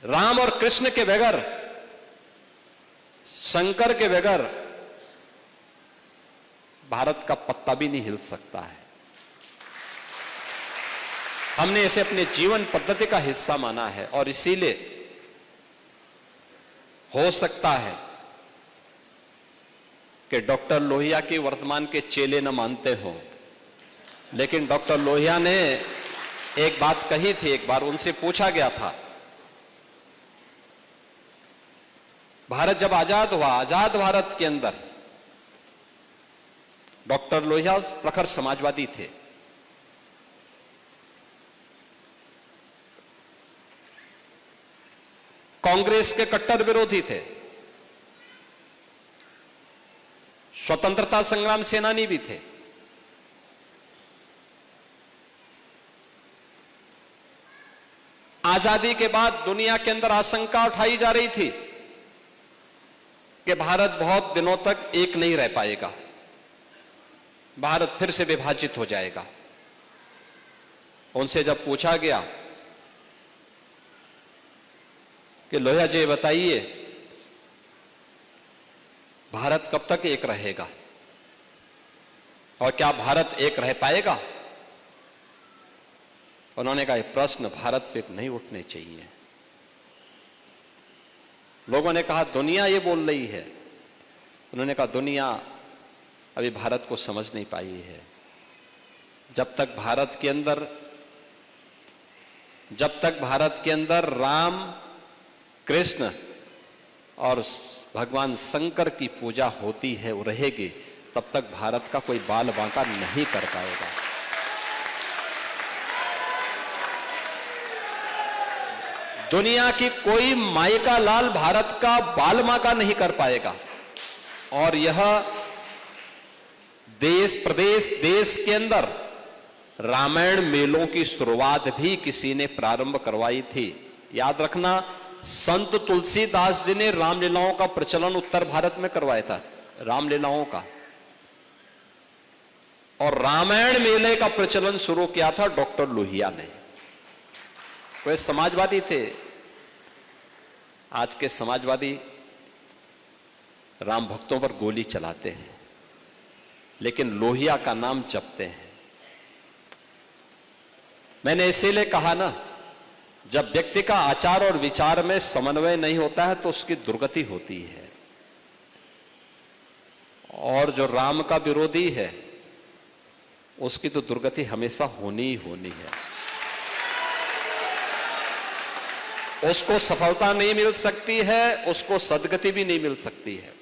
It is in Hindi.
राम और कृष्ण के बगैर, शंकर के बगैर भारत का पत्ता भी नहीं हिल सकता है। हमने इसे अपने जीवन पद्धति का हिस्सा माना है और इसीलिए हो सकता है कि डॉक्टर लोहिया की वर्तमान के चेले न मानते हो, लेकिन डॉक्टर लोहिया ने एक बात कही थी। एक बार उनसे पूछा गया था, भारत जब आजाद हुआ, आजाद भारत के अंदर डॉक्टर लोहिया प्रखर समाजवादी थे। कांग्रेस के कट्टर विरोधी थे, स्वतंत्रता संग्राम सेनानी भी थे। आजादी के बाद दुनिया के अंदर आशंका उठाई जा रही थी कि भारत बहुत दिनों तक एक नहीं रह पाएगा, भारत फिर से विभाजित हो जाएगा। उनसे जब पूछा गया कि लोहिया जी बताइए, भारत कब तक एक रहेगा और क्या भारत एक रह पाएगा? उन्होंने कहा, यह प्रश्न भारत पे नहीं उठने चाहिए। लोगों ने कहा, दुनिया ये बोल रही है। उन्होंने कहा, दुनिया अभी भारत को समझ नहीं पाई है। जब तक भारत के अंदर राम, कृष्ण और भगवान शंकर की पूजा होती है, वो रहेगी, तब तक भारत का कोई बाल बांका नहीं कर पाएगा। दुनिया की कोई माई का लाल भारत का बाल बांका नहीं कर पाएगा। और यह देश प्रदेश देश के अंदर रामायण मेलों की शुरुआत भी किसी ने प्रारंभ करवाई थी। याद रखना, संत तुलसीदास जी ने रामलीलाओं का प्रचलन उत्तर भारत में करवाया था, रामलीलाओं का। और रामायण मेले का प्रचलन शुरू किया था डॉक्टर लोहिया ने। वे समाजवादी थे। आज के समाजवादी राम भक्तों पर गोली चलाते हैं, लेकिन लोहिया का नाम जपते हैं। मैंने इसीलिए कहा ना, जब व्यक्ति का आचार और विचार में समन्वय नहीं होता है तो उसकी दुर्गति होती है। और जो राम का विरोधी है उसकी तो दुर्गति हमेशा होनी ही होनी है। उसको सफलता नहीं मिल सकती है, उसको सद्गति भी नहीं मिल सकती है।